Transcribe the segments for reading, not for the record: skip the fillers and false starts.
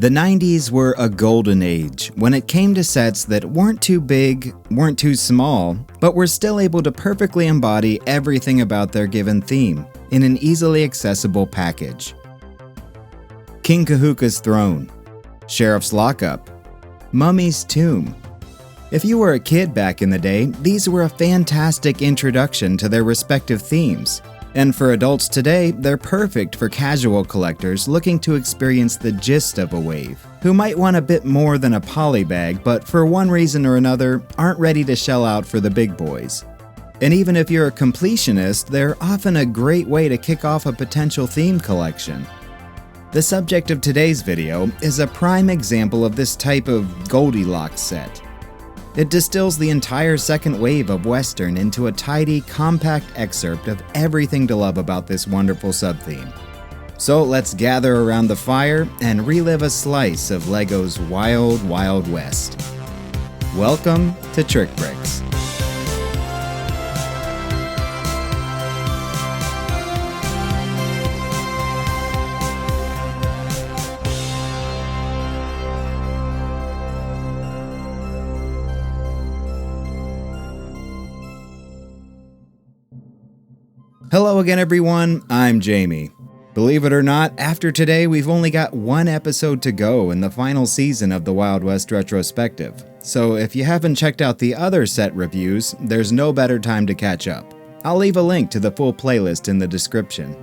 The 90s were a golden age when it came to sets that weren't too big, weren't too small, but were still able to perfectly embody everything about their given theme in an easily accessible package. King Kahuka's Throne, Sheriff's Lockup, Mummy's Tomb. If you were a kid back in the day, these were a fantastic introduction to their respective themes. And for adults today, they're perfect for casual collectors looking to experience the gist of a wave, who might want a bit more than a polybag, but for one reason or another aren't ready to shell out for the big boys. And even if you're a completionist, they're often a great way to kick off a potential theme collection. The subject of today's video is a prime example of this type of Goldilocks set. It distills the entire second wave of Western into a tidy, compact excerpt of everything to love about this wonderful subtheme. So let's gather around the fire and relive a slice of LEGO's Wild, Wild West. Welcome to TrikBrix. Hello again everyone, I'm Jamie. Believe it or not, after today we've only got one episode to go in the final season of the Wild West Retrospective. So if you haven't checked out the other set reviews, there's no better time to catch up. I'll leave a link to the full playlist in the description.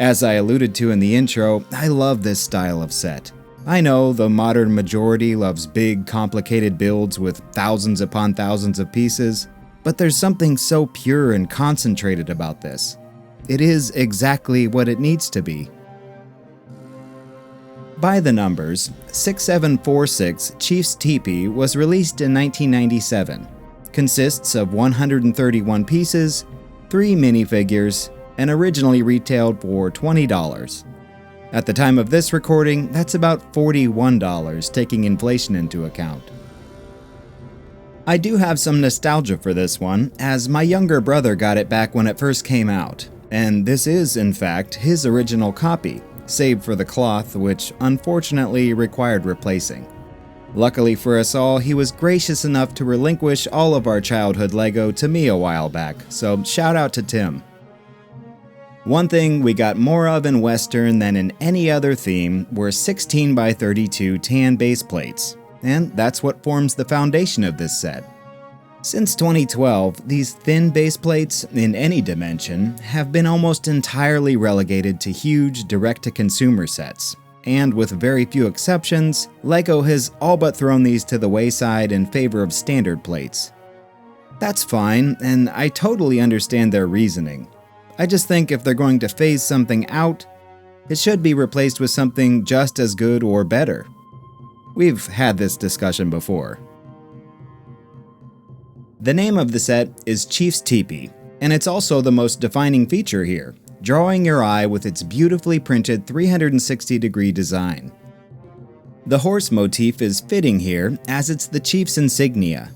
As I alluded to in the intro, I love this style of set. I know the modern majority loves big, complicated builds with thousands upon thousands of pieces, but there's something so pure and concentrated about this. It is exactly what it needs to be. By the numbers, 6746 Chief's Tepee was released in 1997. Consists of 131 pieces, 3 minifigures, and originally retailed for $20. At the time of this recording, that's about $41, taking inflation into account. I do have some nostalgia for this one, as my younger brother got it back when it first came out, and this is, in fact, his original copy, save for the cloth, which unfortunately required replacing. Luckily for us all, he was gracious enough to relinquish all of our childhood LEGO to me a while back, so shout out to Tim. One thing we got more of in Western than in any other theme were 16x32 tan base plates. And that's what forms the foundation of this set. Since 2012, these thin base plates, in any dimension, have been almost entirely relegated to huge direct-to-consumer sets. And with very few exceptions, LEGO has all but thrown these to the wayside in favor of standard plates. That's fine, and I totally understand their reasoning. I just think if they're going to phase something out, it should be replaced with something just as good or better. We've had this discussion before. The name of the set is Chief's Tepee, and it's also the most defining feature here, drawing your eye with its beautifully printed 360-degree design. The horse motif is fitting here, as it's the chief's insignia.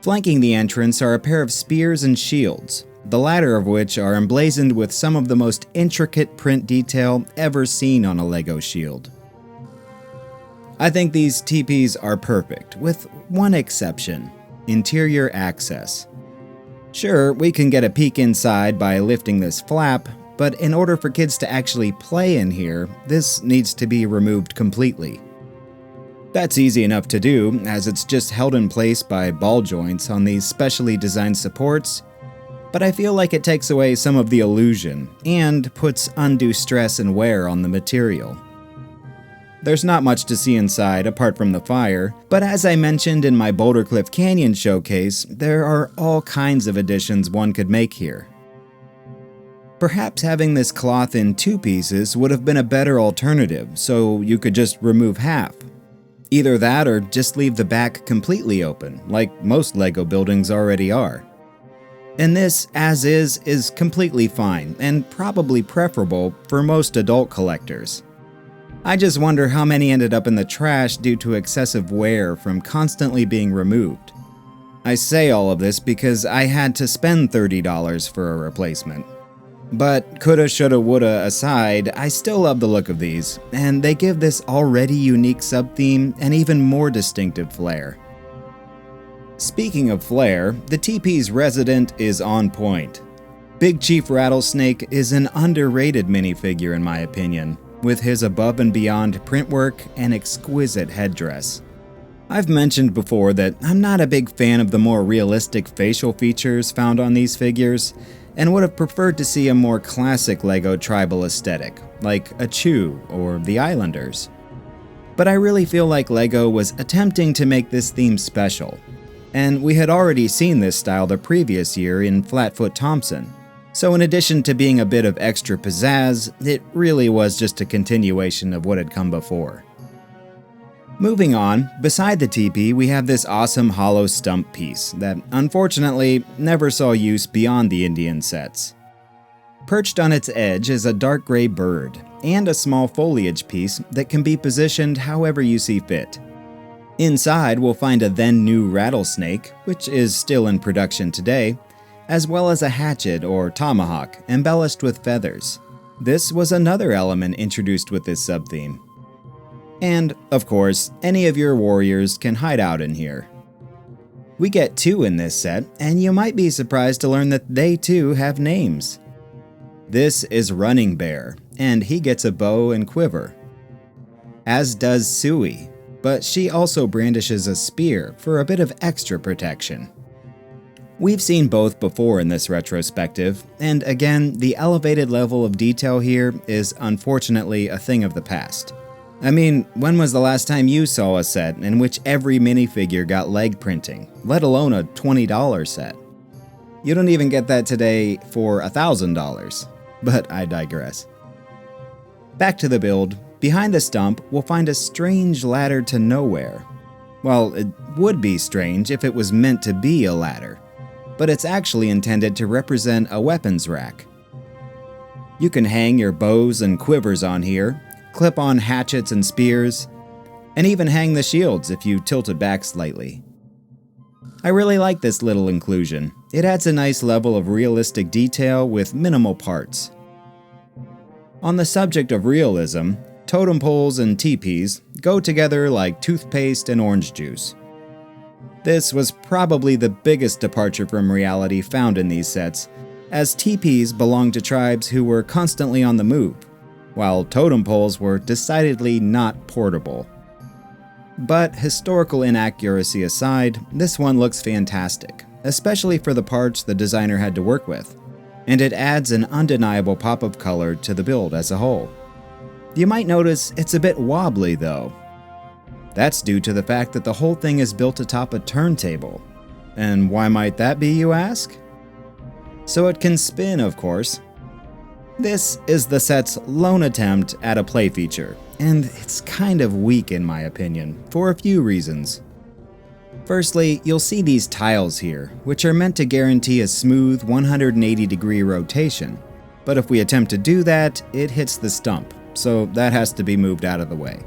Flanking the entrance are a pair of spears and shields, the latter of which are emblazoned with some of the most intricate print detail ever seen on a LEGO shield. I think these tepees are perfect, with one exception: interior access. Sure, we can get a peek inside by lifting this flap, but in order for kids to actually play in here, this needs to be removed completely. That's easy enough to do, as it's just held in place by ball joints on these specially designed supports, but I feel like it takes away some of the illusion and puts undue stress and wear on the material. There's not much to see inside apart from the fire, but as I mentioned in my Boulder Cliff Canyon showcase, there are all kinds of additions one could make here. Perhaps having this cloth in 2 pieces would have been a better alternative, so you could just remove half. Either that or just leave the back completely open, like most LEGO buildings already are. And this, as is completely fine, and probably preferable for most adult collectors. I just wonder how many ended up in the trash due to excessive wear from constantly being removed. I say all of this because I had to spend $30 for a replacement. But coulda, shoulda, woulda aside, I still love the look of these, and they give this already unique subtheme an even more distinctive flair. Speaking of flair, the Tepee's resident is on point. Big Chief Rattlesnake is an underrated minifigure in my opinion, with his above and beyond printwork and exquisite headdress. I've mentioned before that I'm not a big fan of the more realistic facial features found on these figures, and would have preferred to see a more classic LEGO tribal aesthetic, like a Chew or the Islanders. But I really feel like LEGO was attempting to make this theme special, and we had already seen this style the previous year in Flatfoot Thompson, so in addition to being a bit of extra pizzazz, it really was just a continuation of what had come before. Moving on, beside the teepee we have this awesome hollow stump piece that unfortunately never saw use beyond the Indian sets. Perched on its edge is a dark gray bird and a small foliage piece that can be positioned however you see fit. Inside we'll find a then new rattlesnake, which is still in production today, as well as a hatchet or tomahawk embellished with feathers. This was another element introduced with this subtheme. And, of course, any of your warriors can hide out in here. We get 2 in this set, and you might be surprised to learn that they too have names. This is Running Bear, and he gets a bow and quiver. As does Suey, but she also brandishes a spear for a bit of extra protection. We've seen both before in this retrospective, and again, the elevated level of detail here is unfortunately a thing of the past. I mean, when was the last time you saw a set in which every minifigure got leg printing, let alone a $20 set? You don't even get that today for $1,000, but I digress. Back to the build, behind the stump we'll find a strange ladder to nowhere. Well, it would be strange if it was meant to be a ladder, but it's actually intended to represent a weapons rack. You can hang your bows and quivers on here, clip on hatchets and spears, and even hang the shields if you tilt it back slightly. I really like this little inclusion. It adds a nice level of realistic detail with minimal parts. On the subject of realism, totem poles and teepees go together like toothpaste and orange juice. This was probably the biggest departure from reality found in these sets, as teepees belonged to tribes who were constantly on the move, while totem poles were decidedly not portable. But historical inaccuracy aside, this one looks fantastic, especially for the parts the designer had to work with, and it adds an undeniable pop of color to the build as a whole. You might notice it's a bit wobbly though. That's due to the fact that the whole thing is built atop a turntable. And why might that be, you ask? So it can spin, of course. This is the set's lone attempt at a play feature, and it's kind of weak in my opinion, for a few reasons. Firstly, you'll see these tiles here, which are meant to guarantee a smooth 180-degree rotation, but if we attempt to do that, it hits the stump, so that has to be moved out of the way.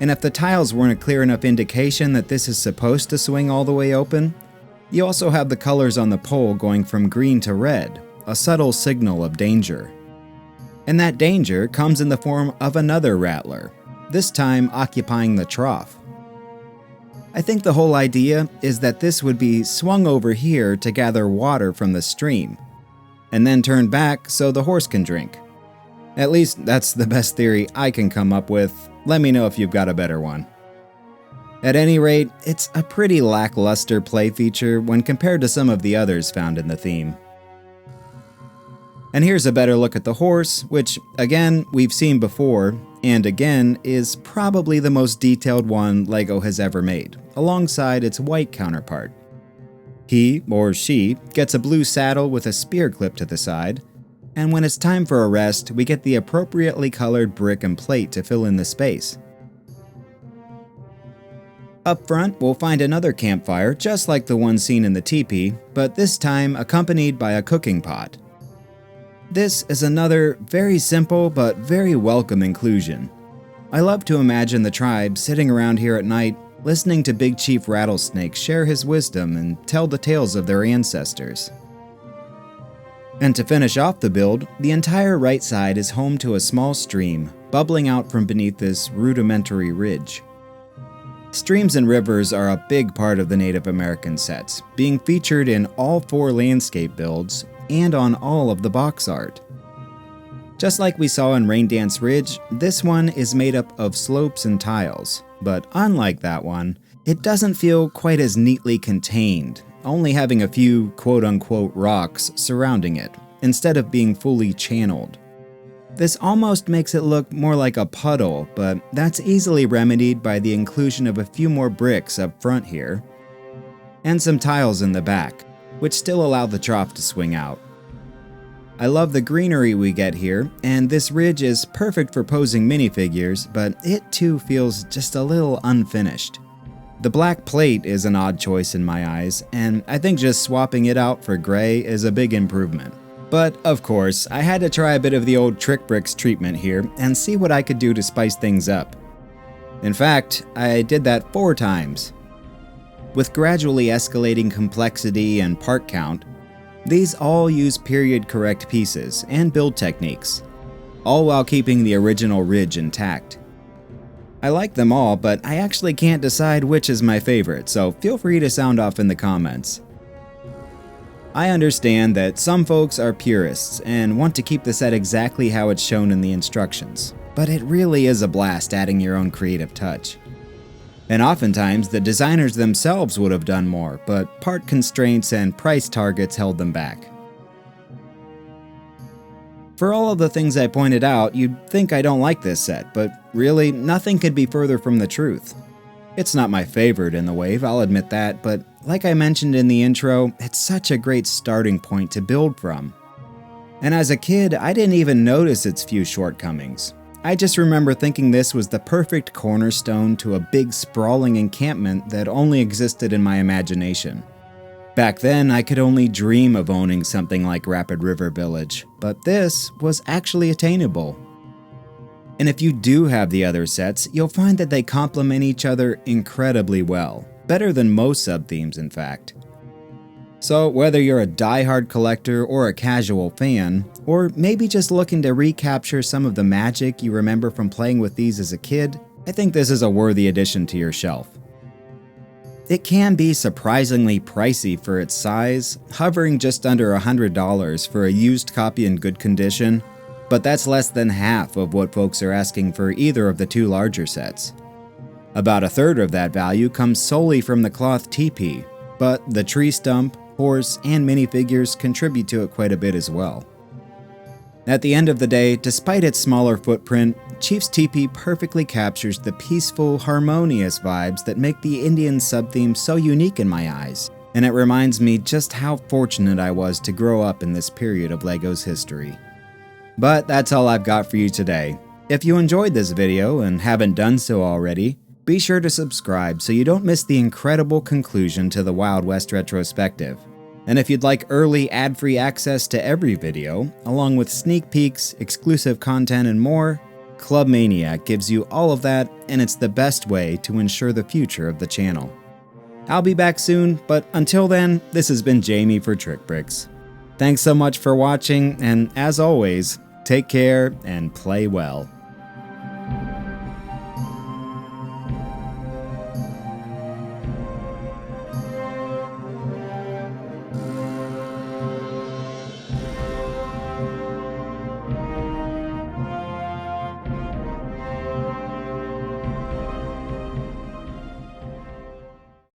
And if the tiles weren't a clear enough indication that this is supposed to swing all the way open, you also have the colors on the pole going from green to red, a subtle signal of danger. And that danger comes in the form of another rattler, this time occupying the trough. I think the whole idea is that this would be swung over here to gather water from the stream, and then turned back so the horse can drink. At least that's the best theory I can come up with. Let me know if you've got a better one. At any rate, it's a pretty lackluster play feature when compared to some of the others found in the theme. And here's a better look at the horse, which, again, we've seen before, and again, is probably the most detailed one LEGO has ever made, alongside its white counterpart. He, or she, gets a blue saddle with a spear clip to the side, and when it's time for a rest, we get the appropriately colored brick and plate to fill in the space. Up front, we'll find another campfire just like the one seen in the teepee, but this time accompanied by a cooking pot. This is another very simple but very welcome inclusion. I love to imagine the tribe sitting around here at night, listening to Big Chief Rattlesnake share his wisdom and tell the tales of their ancestors. And to finish off the build, the entire right side is home to a small stream, bubbling out from beneath this rudimentary ridge. Streams and rivers are a big part of the Native American sets, being featured in all 4 landscape builds and on all of the box art. Just like we saw in Raindance Ridge, this one is made up of slopes and tiles, but unlike that one, it doesn't feel quite as neatly contained, only having a few quote-unquote rocks surrounding it, instead of being fully channeled. This almost makes it look more like a puddle, but that's easily remedied by the inclusion of a few more bricks up front here, and some tiles in the back, which still allow the trough to swing out. I love the greenery we get here, and this ridge is perfect for posing minifigures, but it too feels just a little unfinished. The black plate is an odd choice in my eyes, and I think just swapping it out for gray is a big improvement. But of course, I had to try a bit of the old TrikBrix treatment here and see what I could do to spice things up. In fact, I did that 4 times. With gradually escalating complexity and part count, these all use period-correct pieces and build techniques, all while keeping the original ridge intact. I like them all, but I actually can't decide which is my favorite, so feel free to sound off in the comments. I understand that some folks are purists and want to keep the set exactly how it's shown in the instructions, but it really is a blast adding your own creative touch. And oftentimes, the designers themselves would have done more, but part constraints and price targets held them back. For all of the things I pointed out, you'd think I don't like this set, but really, nothing could be further from the truth. It's not my favorite in the wave, I'll admit that, but like I mentioned in the intro, it's such a great starting point to build from. And as a kid, I didn't even notice its few shortcomings. I just remember thinking this was the perfect cornerstone to a big sprawling encampment that only existed in my imagination. Back then, I could only dream of owning something like Rapid River Village, but this was actually attainable. And if you do have the other sets, you'll find that they complement each other incredibly well, better than most subthemes in fact. So whether you're a die-hard collector or a casual fan, or maybe just looking to recapture some of the magic you remember from playing with these as a kid, I think this is a worthy addition to your shelf. It can be surprisingly pricey for its size, hovering just under $100 for a used copy in good condition, but that's less than half of what folks are asking for either of the 2 larger sets. About a third of that value comes solely from the cloth tepee, but the tree stump, horse, and minifigures contribute to it quite a bit as well. At the end of the day, despite its smaller footprint, Chief's Tepee perfectly captures the peaceful, harmonious vibes that make the Indian subtheme so unique in my eyes, and it reminds me just how fortunate I was to grow up in this period of LEGO's history. But that's all I've got for you today. If you enjoyed this video and haven't done so already, be sure to subscribe so you don't miss the incredible conclusion to the Wild West Retrospective. And if you'd like early ad-free access to every video, along with sneak peeks, exclusive content, and more, Club Maniac gives you all of that, and it's the best way to ensure the future of the channel. I'll be back soon, but until then, this has been Jamie for TrikBrix. Thanks so much for watching, and as always, take care and play well.